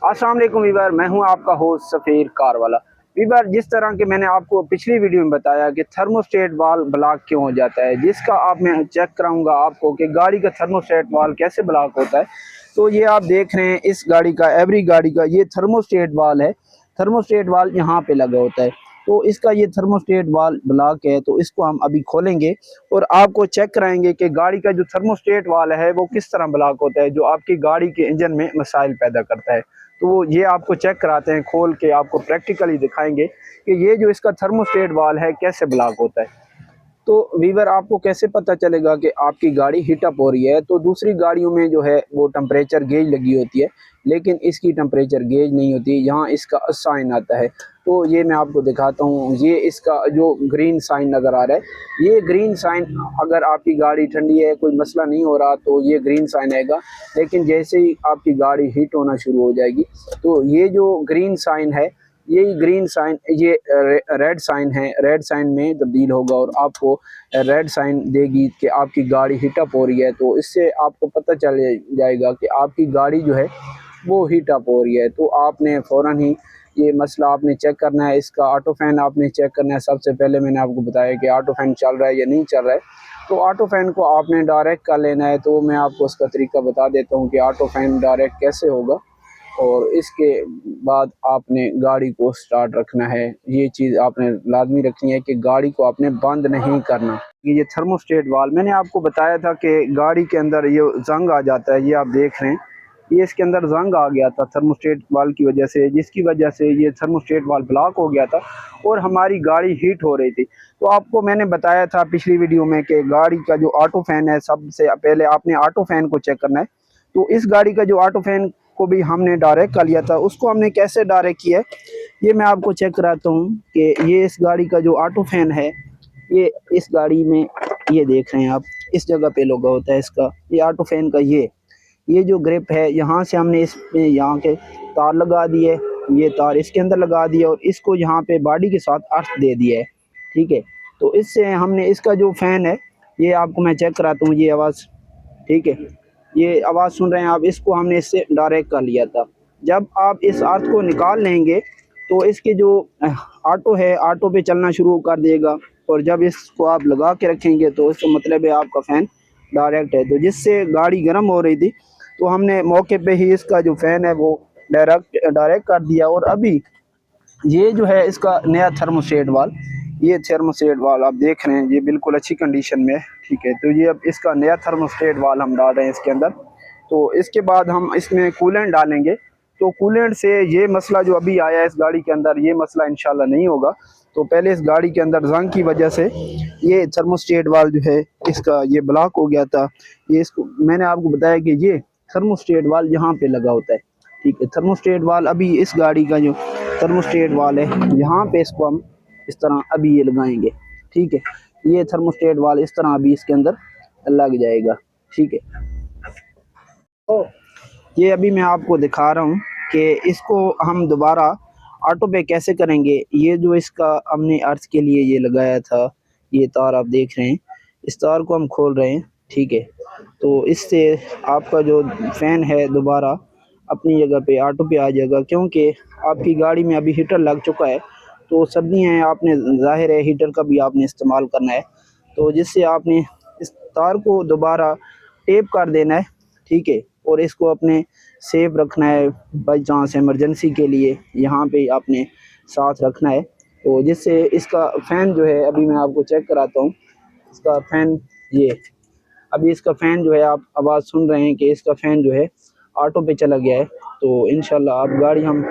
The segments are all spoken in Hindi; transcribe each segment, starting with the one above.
अस्सलाम वालेकुम वीवर, मैं हूं आपका होस्ट सफ़ीर कार वाला। वीवर, जिस तरह के मैंने आपको पिछली वीडियो में बताया कि थर्मोस्टेट वाल ब्लॉक क्यों हो जाता है, जिसका आप मैं चेक कराऊंगा आपको कि गाड़ी का थर्मोस्टेट वाल कैसे ब्लॉक होता है। तो ये आप देख रहे हैं इस गाड़ी का, एवरी गाड़ी का ये थर्मोस्टेट वाल है। थर्मोस्टेट वाल यहाँ पे लगा होता है। तो इसका ये थर्मोस्टेट वाल ब्लॉक है, तो इसको हम अभी खोलेंगे और आपको चेक कराएंगे कि गाड़ी का जो थर्मोस्टेट वाल है वो किस तरह ब्लॉक होता है, जो आपकी गाड़ी के इंजन में मसाइल पैदा करता है। तो ये आपको चेक कराते हैं, खोल के आपको प्रैक्टिकली दिखाएंगे कि ये जो इसका थर्मोस्टेट वाल है कैसे ब्लॉक होता है। तो वीवर, आपको कैसे पता चलेगा कि आपकी गाड़ी हीटअप हो रही है? तो दूसरी गाड़ियों में जो है वो टेम्परेचर गेज लगी होती है, लेकिन इसकी टेम्परेचर गेज नहीं होती। यहाँ इसका साइन आता है। तो ये मैं आपको दिखाता हूँ। ये इसका जो ग्रीन साइन नज़र आ रहा है, ये ग्रीन साइन, अगर आपकी गाड़ी ठंडी है, कोई मसला नहीं हो रहा, तो ये ग्रीन साइन आएगा। लेकिन जैसे ही आपकी गाड़ी हीट होना शुरू हो जाएगी, तो ये जो ग्रीन साइन है, यही ग्रीन साइन ये रेड साइन है, रेड साइन में तब्दील होगा और आपको रेड साइन देगी कि आपकी गाड़ी हीटअप हो रही है। तो इससे आपको पता चल जाएगा कि आपकी गाड़ी जो है वो हीटअप हो रही है। तो आपने फ़ौरन ही ये मसला आपने चेक करना है। इसका ऑटो फैन आपने चेक करना है। सबसे पहले मैंने आपको बताया कि ऑटो फैन चल रहा है या नहीं चल रहा है। तो ऑटो फैन को आपने डायरेक्ट कर लेना है। तो मैं आपको उसका तरीका बता देता हूँ कि ऑटो फैन डायरेक्ट कैसे होगा, और इसके बाद आपने गाड़ी को स्टार्ट रखना है। ये चीज़ आपने लाजमी रखनी है कि गाड़ी को आपने बंद नहीं करना। ये थर्मोस्टेट वाल मैंने आपको बताया था कि गाड़ी के अंदर ये जंग आ जाता है। ये आप देख रहे हैं, ये इसके अंदर जंग आ गया था थर्मोस्टेट वाल की वजह से, जिसकी वजह से ये थर्मोस्टेट वाल ब्लॉक हो गया था और हमारी गाड़ी हीट हो रही थी। तो आपको मैंने बताया था पिछली वीडियो में कि गाड़ी का जो ऑटो फैन है, सबसे पहले आपने ऑटो फैन को चेक करना है। तो इस गाड़ी का जो ऑटो फैन को भी हमने डायरेक्ट कर लिया था। उसको हमने कैसे डायरेक्ट किया है, ये मैं आपको चेक कराता हूँ कि ये इस गाड़ी का जो ऑटो फैन है, ये इस गाड़ी में ये देख रहे हैं आप, इस जगह पे लगा होता है इसका, ये ऑटो फैन का ये जो ग्रिप है, यहाँ से हमने इस पे यहाँ के तार लगा दिए, ये तार इसके अंदर लगा दिए और इसको यहाँ पे बॉडी के साथ अर्थ दे दिया है। ठीक है, तो इससे हमने इसका जो फैन है, ये आपको मैं चेक कराता हूँ, ये आवाज़, ठीक है, ये आवाज़ सुन रहे हैं आप, इसको हमने इससे डायरेक्ट कर लिया था। जब आप इस अर्थ को निकाल लेंगे तो इसके जो ऑटो है, ऑटो पे चलना शुरू कर देगा। और जब इसको आप लगा के रखेंगे तो इसका मतलब है आपका फ़ैन डायरेक्ट है। तो जिससे गाड़ी गर्म हो रही थी, तो हमने मौके पे ही इसका जो फ़ैन है वो डायरेक्ट कर दिया। और अभी ये जो है इसका नया थर्मोस्टेट वाल, ये थर्मोस्टेट वाल आप देख रहे हैं, ये बिल्कुल अच्छी कंडीशन में है। ठीक है, तो ये अब इसका नया थर्मोस्टेट वाल हम डाल रहे हैं इसके अंदर। तो इसके बाद हम इसमें कूलेंट डालेंगे। तो कूलेंट से ये मसला जो अभी आया है इस गाड़ी के अंदर, ये मसला इंशाल्लाह नहीं होगा। तो पहले इस गाड़ी के अंदर जंग की वजह से ये थर्मोस्टेट वाल जो है इसका ये ब्लॉक हो गया था। ये इसको मैंने आपको बताया कि ये थर्मोस्टेट वाल यहाँ पे लगा होता है। ठीक है, थर्मोस्टेट वाल अभी इस गाड़ी का जो थर्मोस्टेट वाल है, यहाँ पे इसको हम इस तरह अभी ये लगाएंगे। ठीक है, ये थर्मोस्टेट वाल इस तरह अभी इसके अंदर लग जाएगा। ठीक है, तो ये अभी मैं आपको दिखा रहा हूँ कि इसको हम दोबारा ऑटो पे कैसे करेंगे। ये जो इसका हमने अर्थ के लिए ये लगाया था, ये तार आप देख रहे हैं, इस तार को हम खोल रहे हैं। ठीक है, तो इससे आपका जो फ़ैन है दोबारा अपनी जगह पे ऑटो पे आ जाएगा, क्योंकि आपकी गाड़ी में अभी हीटर लग चुका है। तो सर्दियाँ हैं, आपने ज़ाहिर है हीटर का भी आपने इस्तेमाल करना है। तो जिससे आपने इस तार को दोबारा टेप कर देना है। ठीक है, और इसको अपने सेफ रखना है, बाई चांस इमरजेंसी के लिए यहाँ पे आपने साथ रखना है। तो जिससे इसका फ़ैन जो है, अभी मैं आपको चेक कराता हूँ इसका फ़ैन। ये अभी इसका फ़ैन जो है, आप आवाज़ सुन रहे हैं कि इसका फ़ैन जो है ऑटो पे चला गया है। तो इंशाल्लाह अब गाड़ी हम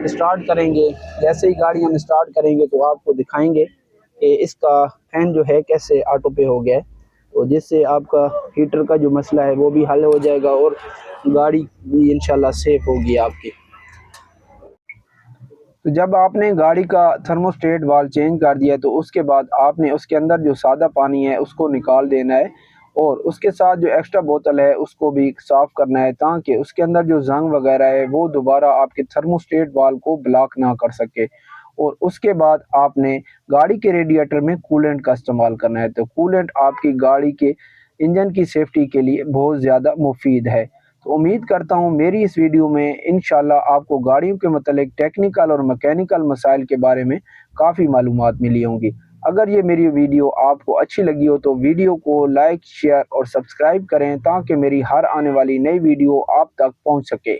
स्टार्ट करेंगे। जैसे ही गाड़ी हम स्टार्ट करेंगे तो आपको दिखाएंगे कि इसका फ़ैन जो है कैसे ऑटो पे हो गया है। तो जिससे आपका हीटर का जो मसला है वो भी हल हो जाएगा और गाड़ी भी इंशाल्लाह सेफ होगी आपकी। तो जब आपने गाड़ी का थर्मोस्टेट वाल चेंज कर दिया, तो उसके बाद आपने उसके अंदर जो सादा पानी है उसको निकाल देना है और उसके साथ जो एक्स्ट्रा बोतल है उसको भी साफ़ करना है, ताकि उसके अंदर जो जंग वगैरह है वो दोबारा आपके थर्मोस्टेट वाल को ब्लॉक ना कर सके। और उसके बाद आपने गाड़ी के रेडिएटर में कूलेंट का इस्तेमाल करना है। तो कूलेंट आपकी गाड़ी के इंजन की सेफ्टी के लिए बहुत ज़्यादा मुफीद है। तो उम्मीद करता हूँ मेरी इस वीडियो में इंशाल्लाह आपको गाड़ियों के मतलब टेक्निकल और मैकेनिकल मसाइल के बारे में काफ़ी मालूमात मिली होंगी। अगर ये मेरी वीडियो आपको अच्छी लगी हो तो वीडियो को लाइक, शेयर और सब्सक्राइब करें ताकि मेरी हर आने वाली नई वीडियो आप तक पहुँच सके।